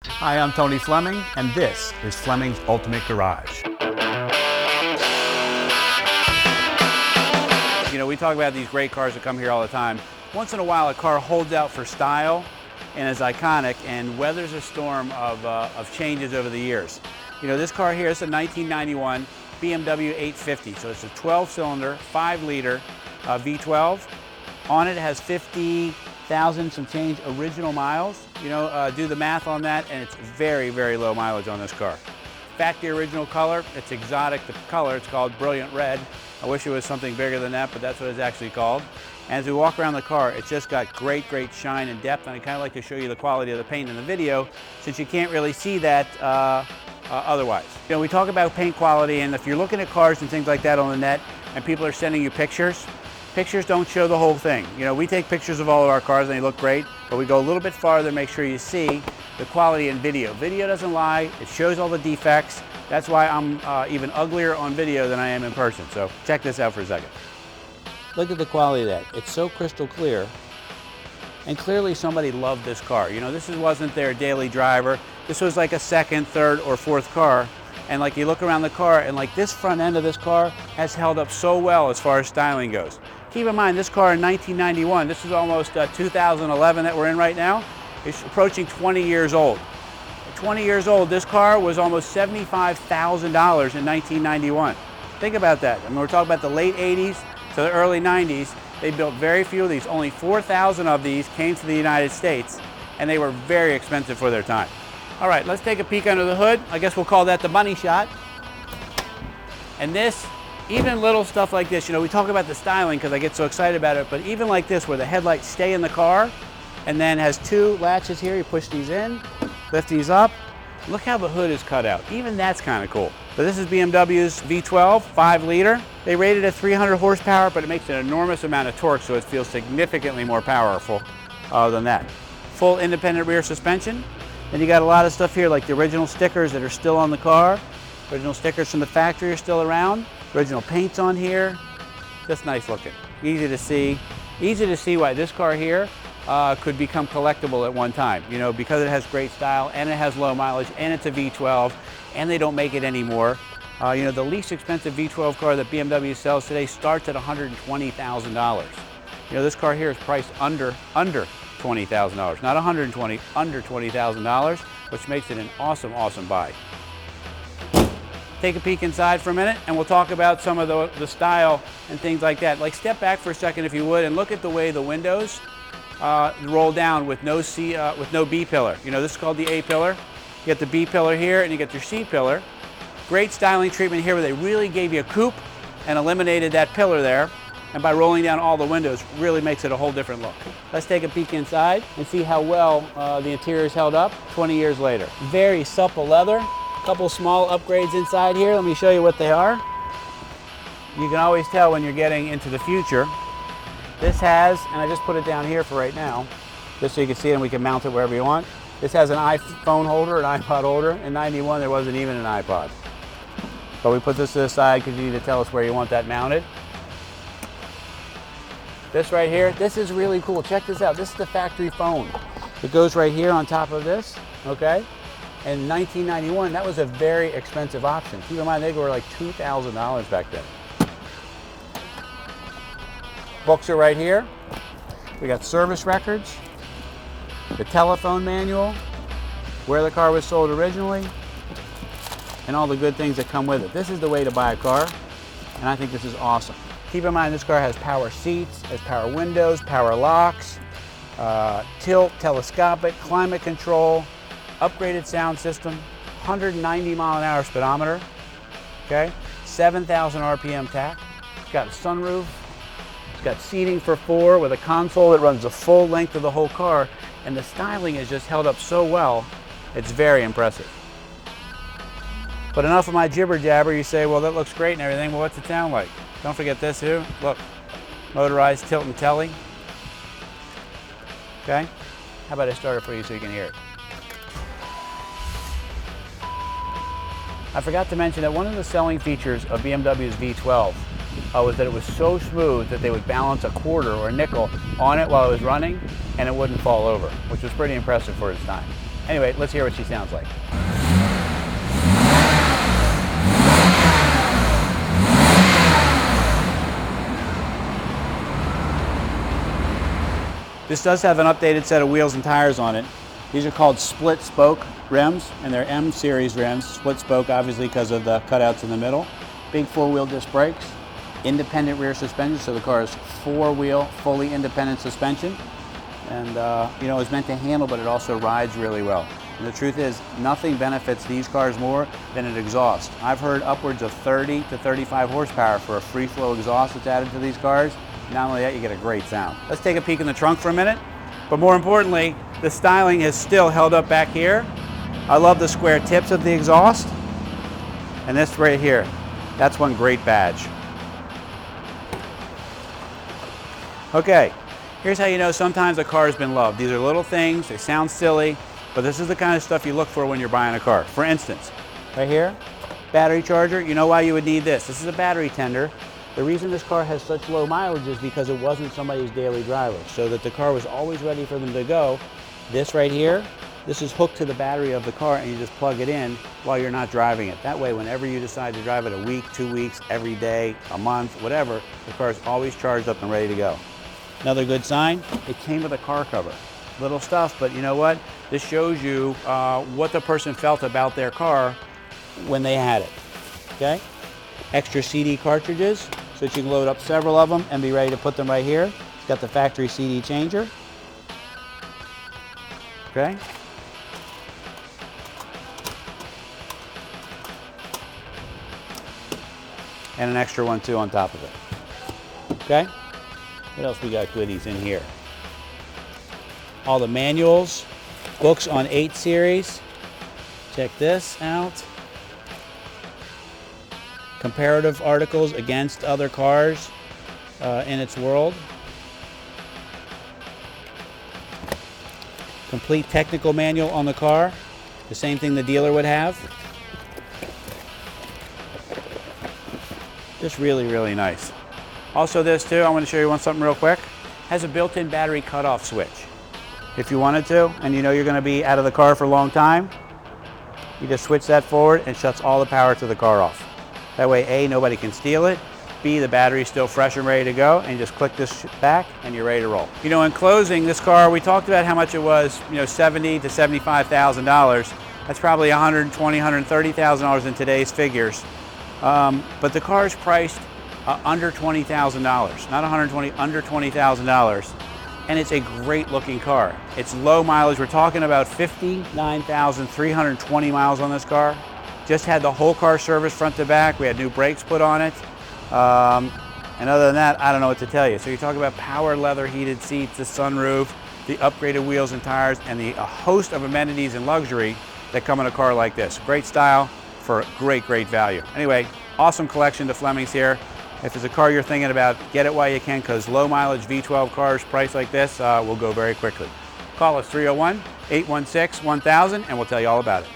Hi, I'm Tony Fleming, and this is Fleming's Ultimate Garage. You know, we talk about these great cars that come here all the time. Once in a while, a car holds out for style and is iconic and weathers a storm of changes over the years. You know, this car here is a 1991 BMW 850, so it's a 12-cylinder, 5-liter V12. On it has 50,000 some change original miles. You know, do the math on that, and it's very, very low mileage on this car. Factory original color, it's exotic, the color, it's called Brilliant Red. I wish it was something bigger than that, but that's what it's actually called. And as we walk around the car, it's just got great, great shine and depth, and I kind of like to show you the quality of the paint in the video, since you can't really see that otherwise. You know, we talk about paint quality, and if you're looking at cars and things like that on the net, and people are sending you pictures, pictures don't show the whole thing. You know, we take pictures of all of our cars and they look great, but we go a little bit farther, make sure you see the quality in video. Video doesn't lie, it shows all the defects. That's why I'm even uglier on video than I am in person. So check this out for a second. Look at the quality of that. It's so crystal clear. And clearly somebody loved this car. You know, this wasn't their daily driver. This was like a second, third, or fourth car. And like you look around the car, and like this front end of this car has held up so well as far as styling goes. Keep in mind, this car in 1991, this is almost 2011 that we're in right now, it's approaching 20 years old. At 20 years old, this car was almost $75,000 in 1991. Think about that. I mean, we're talking about the late 80s to the early 90s. They built very few of these. Only 4,000 of these came to the United States, and they were very expensive for their time. All right, let's take a peek under the hood. I guess we'll call that the money shot. And this, even little stuff like this, you know, we talk about the styling because I get so excited about it, but even like this, where the headlights stay in the car, and then has two latches here, you push these in, lift these up. Look how the hood is cut out. Even that's kind of cool. So this is BMW's V12, 5-liter. They rated at 300 horsepower, but it makes an enormous amount of torque, so it feels significantly more powerful than that. Full independent rear suspension. Then you got a lot of stuff here, like the original stickers that are still on the car. Original stickers from the factory are still around. Original paint's on here. Just nice looking. Easy to see. Easy to see why this car here could become collectible at one time. You know, because it has great style, and it has low mileage, and it's a V12, and they don't make it anymore. You know, the least expensive V12 car that BMW sells today starts at $120,000. You know, this car here is priced under $20,000, not $120,000, under $20,000, which makes it an awesome, awesome buy. Take a peek inside for a minute, and we'll talk about some of the style and things like that. Like, step back for a second if you would, and look at the way the windows roll down with no B pillar. You know, this is called the A pillar. You get the B pillar here, and you get your C pillar. Great styling treatment here, where they really gave you a coupe and eliminated that pillar there. And by rolling down all the windows, really makes it a whole different look. Let's take a peek inside and see how well the interior's held up 20 years later. Very supple leather. A couple small upgrades inside here. Let me show you what they are. You can always tell when you're getting into the future. This has, and I just put it down here for right now, just so you can see it and we can mount it wherever you want. This has an iPhone holder, an iPod holder. In 91, there wasn't even an iPod. But we put this to the side because you need to tell us where you want that mounted. This right here, this is really cool. Check this out. This is the factory phone. It goes right here on top of this, okay? In 1991, that was a very expensive option. Keep in mind, they were like $2,000 back then. Books are right here. We got service records, the telephone manual, where the car was sold originally, and all the good things that come with it. This is the way to buy a car, and I think this is awesome. Keep in mind, this car has power seats, has power windows, power locks, tilt, telescopic, climate control, upgraded sound system, 190 mile an hour speedometer, okay? 7,000 RPM tach. It's got a sunroof. It's got seating for 4 with a console that runs the full length of the whole car, and the styling is just held up so well, it's very impressive. But enough of my jibber jabber. You say, well, that looks great and everything, well, what's it sound like? Don't forget this here. Look, motorized tilt and telly. Okay? How about I start it for you so you can hear it? I forgot to mention that one of the selling features of BMW's V12 was that it was so smooth that they would balance a quarter or a nickel on it while it was running and it wouldn't fall over, which was pretty impressive for its time. Anyway, let's hear what she sounds like. This does have an updated set of wheels and tires on it. These are called split spoke rims, and they're M series rims. Split spoke obviously because of the cutouts in the middle. Big four-wheel disc brakes, independent rear suspension, so the car is four-wheel, fully independent suspension. And you know, it's meant to handle, but it also rides really well. And the truth is, nothing benefits these cars more than an exhaust. I've heard upwards of 30 to 35 horsepower for a free flow exhaust that's added to these cars. Not only that, you get a great sound. Let's take a peek in the trunk for a minute. But more importantly, the styling is still held up back here. I love the square tips of the exhaust. And this right here, that's one great badge. Okay, here's how you know sometimes a car has been loved. These are little things, they sound silly, but this is the kind of stuff you look for when you're buying a car. For instance, right here, battery charger. You know why you would need this. This is a battery tender. The reason this car has such low mileage is because it wasn't somebody's daily driver, so that the car was always ready for them to go. This right here, this is hooked to the battery of the car, and you just plug it in while you're not driving it. That way, whenever you decide to drive it a week, 2 weeks, every day, a month, whatever, the car is always charged up and ready to go. Another good sign, it came with a car cover. Little stuff, but you know what? This shows you what the person felt about their car when they had it, okay? Extra CD cartridges, so that you can load up several of them and be ready to put them right here. It's got the factory CD changer. Okay. And an extra one too on top of it. Okay. What else we got goodies in here? All the manuals, books on 8 series. Check this out. Comparative articles against other cars in its world. Complete technical manual on the car, the same thing the dealer would have. Just really, really nice. Also this too, I want to show you something real quick. Has a built-in battery cutoff switch. If you wanted to, and you know you're going to be out of the car for a long time, you just switch that forward and shuts all the power to the car off. That way, A, nobody can steal it. B, the battery's still fresh and ready to go, and you just click this back and you're ready to roll. You know, in closing, this car, we talked about how much it was, you know, $70,000 to $75,000. That's probably $120,000, $130,000 in today's figures. But the car is priced under $20,000, not $120,000, under $20,000. And it's a great looking car. It's low mileage. We're talking about 59,320 miles on this car. Just had the whole car serviced front to back. We had new brakes put on it. And other than that, I don't know what to tell you. So you talk about power leather heated seats, the sunroof, the upgraded wheels and tires, and a host of amenities and luxury that come in a car like this. Great style for great, great value. Anyway, awesome collection to Flemings here. If it's a car you're thinking about, get it while you can, because low mileage V12 cars priced like this will go very quickly. Call us 301-816-1000 and we'll tell you all about it.